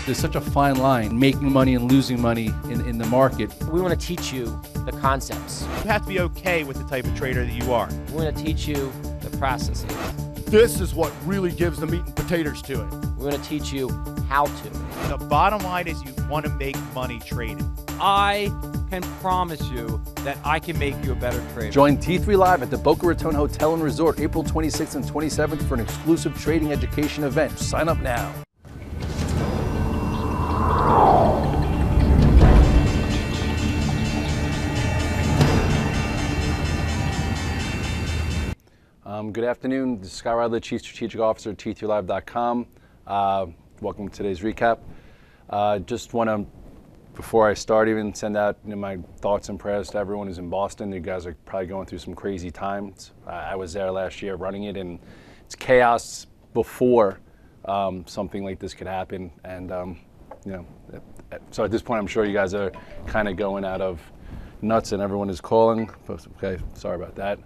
There's such a fine line, making money and losing money in the market. We want to teach you the concepts. You have to be okay with the type of trader that you are. We're going to teach you the processes. This is what really gives the meat and potatoes to it. We're going to teach you how to. The bottom line is you want to make money trading. I can promise you that I can make you a better trader. Join T3 Live at the Boca Raton Hotel and Resort April 26th and 27th for an exclusive trading education event. Sign up now. Good afternoon. This is Scott Redler, Chief Strategic Officer at T3Live.com. Welcome to today's recap. Just want to, before I start, even send out my thoughts and prayers to everyone who's in Boston. You guys are probably going through some crazy times. I was there last year running it, and it's chaos before something like this could happen. And so at this point, I'm sure you guys are kind of going out of nuts, and everyone is calling. Okay, sorry about that.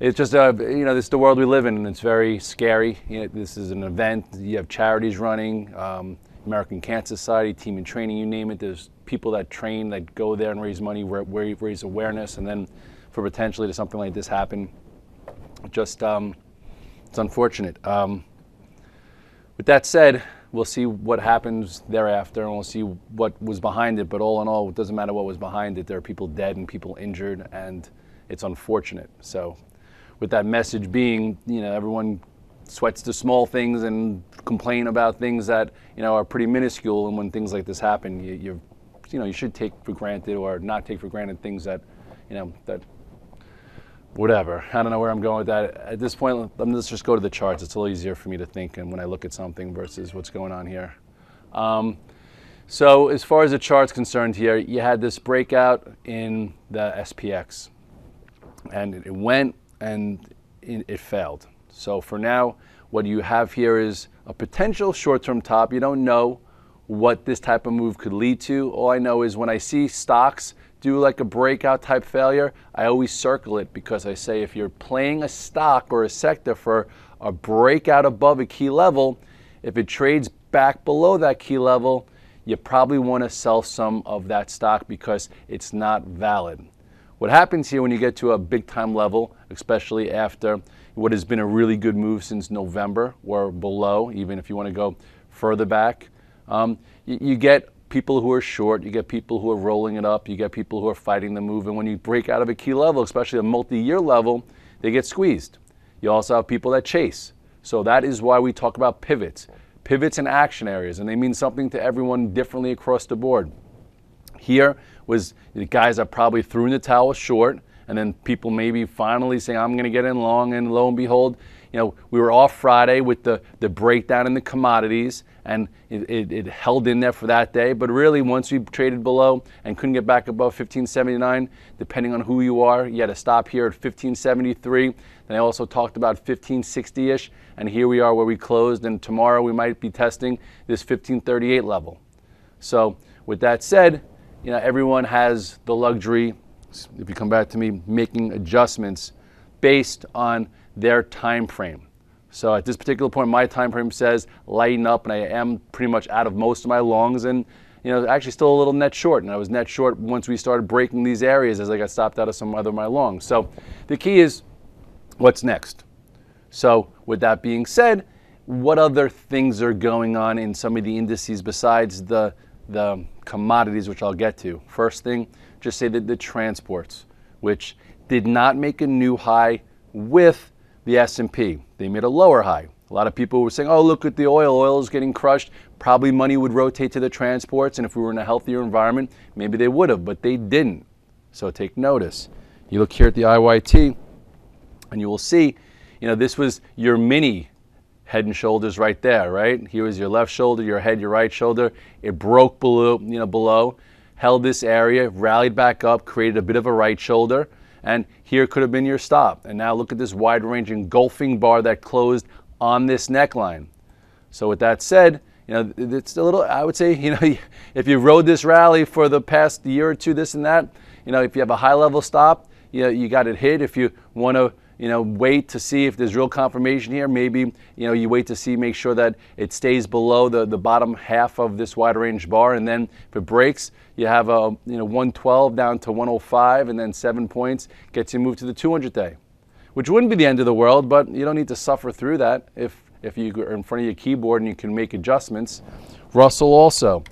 It's just, this is the world we live in, and it's very scary. This is an event. You have charities running, American Cancer Society, Team in Training, you name it. There's people that train, that go there and raise money, raise awareness, and then for potentially to something like this happen, just, it's unfortunate. With that said, we'll see what happens thereafter, and we'll see what was behind it. But all in all, it doesn't matter what was behind it. There are people dead and people injured, and it's unfortunate. So with that message being, everyone sweats the small things and complain about things that, are pretty minuscule. And when things like this happen, you should take for granted or not take for granted things that, that whatever. I don't know where I'm going with that. At this point, let's just go to the charts. It's a little easier for me to think and when I look at something versus what's going on here. So as far as the chart's concerned here, you had this breakout in the SPX. And it went and it failed. So for now, what you have here is a potential short-term top. You don't know what this type of move could lead to. All I know is when I see stocks do like a breakout type failure, I always circle it because I say if you're playing a stock or a sector for a breakout above a key level, if it trades back below that key level, you probably want to sell some of that stock because it's not valid. What happens here when you get to a big time level, especially after what has been a really good move since November or below, even if you want to go further back, you get people who are short, you get people who are rolling it up, you get people who are fighting the move, and when you break out of a key level, especially a multi-year level, they get squeezed. You also have people that chase. So that is why we talk about pivots and action areas, and they mean something to everyone differently across the board. Here was the guys that probably threw in the towel short, and then people maybe finally saying, I'm going to get in long, and lo and behold, we were off Friday with the breakdown in the commodities, and it held in there for that day. But really, once we traded below and couldn't get back above 1579, depending on who you are, you had to stop here at 1573. Then I also talked about 1560-ish, and here we are where we closed, and tomorrow we might be testing this 1538 level. So with that said, everyone has the luxury, if you come back to me, making adjustments based on their time frame. So at this particular point, my time frame says lighten up, and I am pretty much out of most of my longs, and actually still a little net short. And I was net short once we started breaking these areas as I got stopped out of some other of my longs. So the key is what's next. So with that being said, what other things are going on in some of the indices besides the commodities, which I'll get to? First thing, just say that the transports, which did not make a new high with the S&P. They made a lower high. A lot of people were saying, oh, look at the oil. Oil is getting crushed. Probably money would rotate to the transports, and if we were in a healthier environment, maybe they would have, but they didn't. So take notice. You look here at the IYT, and you will see, this was your mini head and shoulders right there, right? Here was your left shoulder, your head, your right shoulder. It broke below, held this area, rallied back up, created a bit of a right shoulder, and here could have been your stop. And now look at this wide-range engulfing bar that closed on this neckline. So with that said, it's a little, I would say, if you rode this rally for the past year or two, this and that, if you have a high-level stop, you got it hit. If you want to wait to see if there's real confirmation here. Maybe, you wait to see, make sure that it stays below the bottom half of this wide range bar. And then if it breaks, you have a, 112 down to 105, and then 7 points gets you moved to the 200-day, which wouldn't be the end of the world, but you don't need to suffer through that if you are in front of your keyboard and you can make adjustments. Russell also,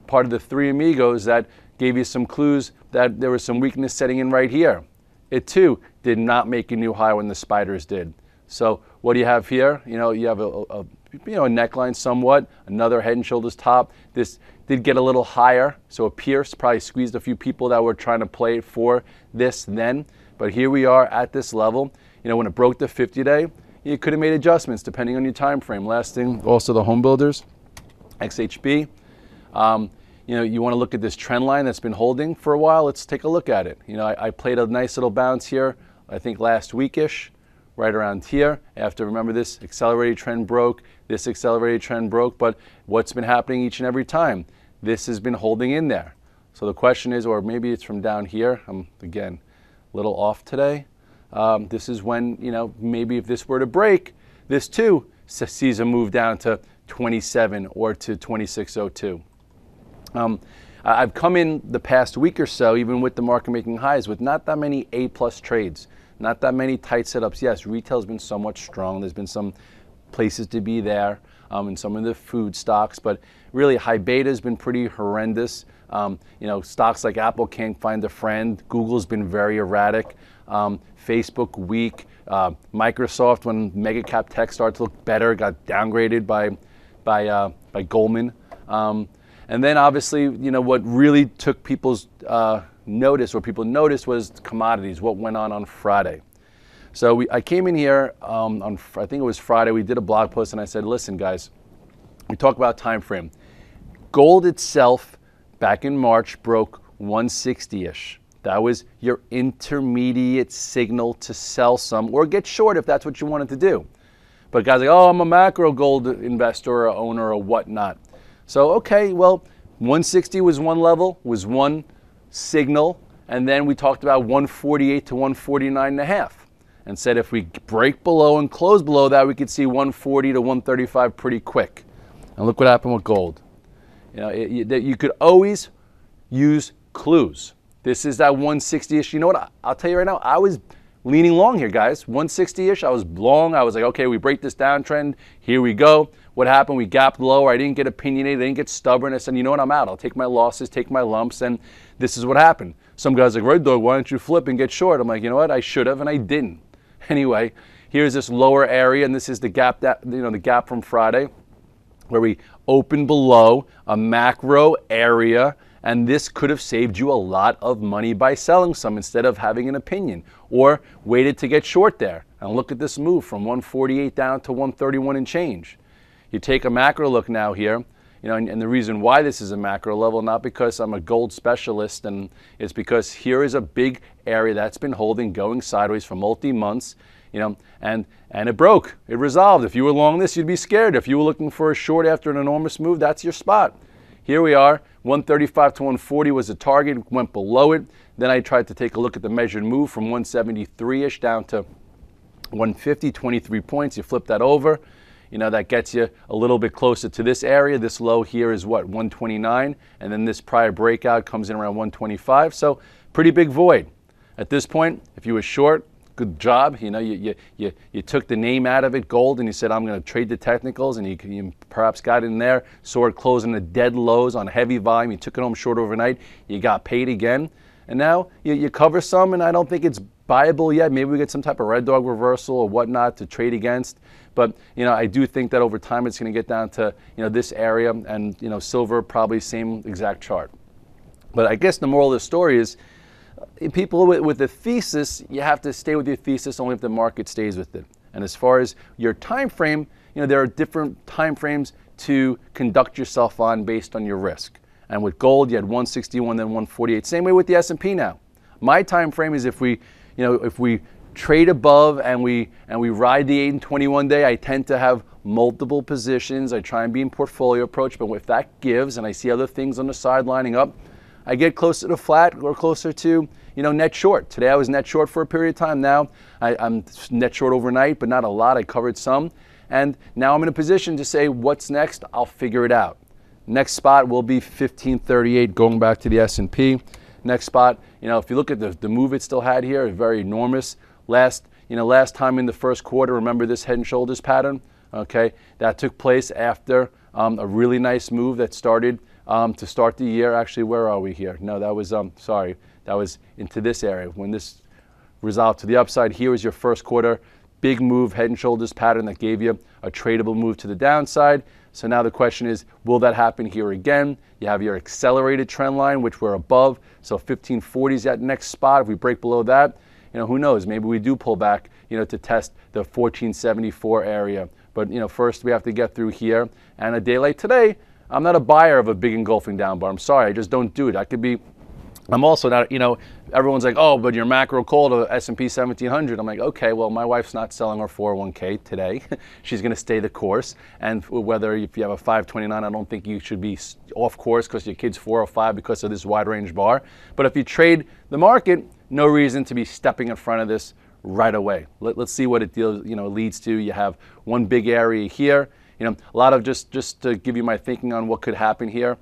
part of the three amigos that gave you some clues that there was some weakness setting in right here. It too did not make a new high when the spiders did. So what do you have here? You have a neckline somewhat, another head and shoulders top. This did get a little higher, so it pierced, probably squeezed a few people that were trying to play for this then. But here we are at this level. When it broke the 50-day, you could have made adjustments depending on your time frame. Last thing, also the home builders, XHB. You want to look at this trend line that's been holding for a while. Let's take a look at it. I played a nice little bounce here, I think last weekish, right around here. After, remember, this accelerated trend broke, this accelerated trend broke, but what's been happening each and every time? This has been holding in there. So the question is, or maybe it's from down here. I'm, again, a little off today. This is when, maybe if this were to break, this too sees a move down to 27 or to 2602. I've come in the past week or so, even with the market making highs, with not that many A-plus trades, not that many tight setups. Yes, retail's been somewhat strong. There's been some places to be there in some of the food stocks, but really high beta has been pretty horrendous. Stocks like Apple can't find a friend. Google's been very erratic. Facebook weak. Microsoft, when mega cap tech started to look better, got downgraded by Goldman. And then obviously, what really took people's notice, what people noticed, was commodities, what went on Friday. So I came in here on, I think it was Friday, we did a blog post and I said, listen guys, we talk about time frame. Gold itself back in March broke 160-ish. That was your intermediate signal to sell some or get short if that's what you wanted to do. But guys like, oh, I'm a macro gold investor or owner or whatnot. So, okay, well, 160 was one level, was one signal, and then we talked about 148 to 149.5 and said if we break below and close below that, we could see 140 to 135 pretty quick. And look what happened with gold. You could always use clues. This is that 160-ish. You know what? I'll tell you right now, I was leaning long here, guys. 160-ish, I was long. I was like, okay, we break this downtrend. Here we go. What happened? We gapped lower. I didn't get opinionated. I didn't get stubborn. I said, you know what? I'm out. I'll take my losses, take my lumps, and this is what happened. Some guys like, Red Dog, why don't you flip and get short? I'm like, you know what? I should have, and I didn't. Anyway, here's this lower area, and this is the gap the gap from Friday, where we opened below a macro area, and this could have saved you a lot of money by selling some instead of having an opinion, or waited to get short there. And look at this move from 148 down to 131 and change. You take a macro look now here, and the reason why this is a macro level, not because I'm a gold specialist, and it's because here is a big area that's been holding, going sideways for multi-months, and it broke. It resolved. If you were long this, you'd be scared. If you were looking for a short after an enormous move, that's your spot. Here we are, 135 to 140 was the target, went below it. Then I tried to take a look at the measured move from 173-ish down to 150, 23 points. You flip that over. That gets you a little bit closer to this area. This low here is what, 129, and then this prior breakout comes in around 125. So pretty big void. At this point, if you were short, good job. You took the name out of it, gold, and you said, I'm going to trade the technicals, and you perhaps got in there, saw it closing the dead lows on heavy volume. You took it home short overnight. You got paid again, and now you cover some, and I don't think it's buyable yet. Maybe we get some type of Red Dog reversal or whatnot to trade against. But I do think that over time it's going to get down to this area, and silver probably same exact chart. But I guess the moral of the story is, people with a thesis, you have to stay with your thesis only if the market stays with it. And as far as your time frame, there are different time frames to conduct yourself on based on your risk. And with gold, you had 161, then 148. Same way with the S&P now. My time frame is if we trade above and we ride the 8 and 21 day, I tend to have multiple positions. I try and be in portfolio approach, but if that gives and I see other things on the side lining up, I get closer to flat or closer to, net short. Today I was net short for a period of time. Now I'm net short overnight, but not a lot. I covered some. And now I'm in a position to say, what's next? I'll figure it out. Next spot will be 1538 going back to the S&P. Next spot, if you look at the move it still had here, very enormous. Last time in the first quarter, remember this head and shoulders pattern? Okay, that took place after a really nice move that started to start the year. Actually, where are we here? No, that was, that was into this area. When this resolved to the upside, here was your first quarter big move, head and shoulders pattern that gave you a tradable move to the downside. So now the question is, will that happen here again? You have your accelerated trend line, which we're above. So 1540 is that next spot. If we break below that, who knows? Maybe we do pull back, to test the 1474 area. But, first we have to get through here. And a day like today, I'm not a buyer of a big engulfing down bar. I'm sorry, I just don't do it. I'm also not, everyone's like, oh, but your macro call to S&P 1700. I'm like, okay, well, my wife's not selling her 401k today. She's going to stay the course. And whether if you have a 529, I don't think you should be off course because your kid's 405 because of this wide range bar. But if you trade the market, no reason to be stepping in front of this right away. Let's see what it leads to. You have one big area here. A lot of just to give you my thinking on what could happen here.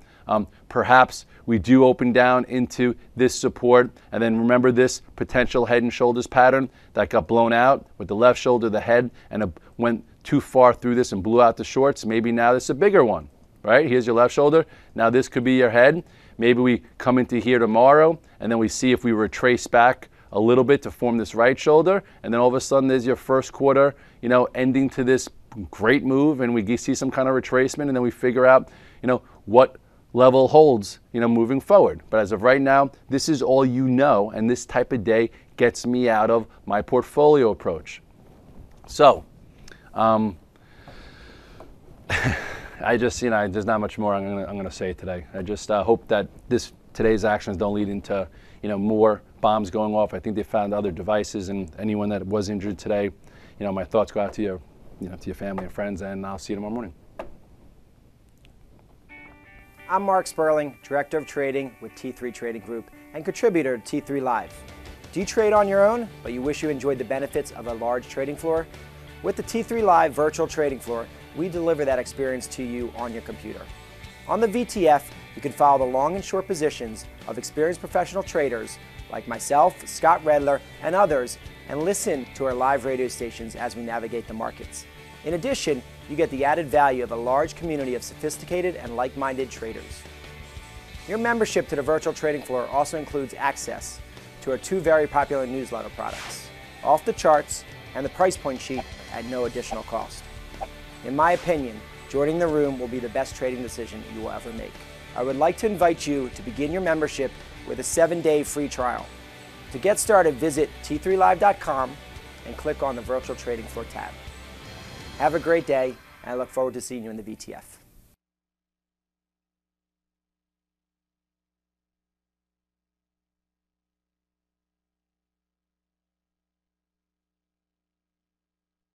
Perhaps we do open down into this support, and then remember this potential head and shoulders pattern that got blown out with the left shoulder, the head, and went too far through this and blew out the shorts. Maybe now this is a bigger one, right? Here's your left shoulder. Now this could be your head. Maybe we come into here tomorrow, and then we see if we retrace back a little bit to form this right shoulder, and then all of a sudden there's your first quarter, ending to this great move, and we see some kind of retracement, and then we figure out, what level holds, moving forward. But as of right now, this is all and this type of day gets me out of my portfolio approach. So, I just, there's not much more I'm gonna say today. I just hope that today's actions don't lead into, more bombs going off. I think they found other devices, and anyone that was injured today, my thoughts go out to your, to your family and friends, and I'll see you tomorrow morning. I'm Mark Sperling, Director of Trading with T3 Trading Group and contributor to T3 Live. Do you trade on your own, but you wish you enjoyed the benefits of a large trading floor? With the T3 Live virtual trading floor, we deliver that experience to you on your computer. On the VTF, you can follow the long and short positions of experienced professional traders like myself, Scott Redler, and others, and listen to our live radio stations as we navigate the markets. In addition, you get the added value of a large community of sophisticated and like-minded traders. Your membership to the virtual trading floor also includes access to our two very popular newsletter products, Off the Charts and the Price Point Sheet at no additional cost. In my opinion, joining the room will be the best trading decision you will ever make. I would like to invite you to begin your membership with a 7-day free trial. To get started, visit t3live.com and click on the Virtual Trading Floor tab. Have a great day, and I look forward to seeing you in the VTF.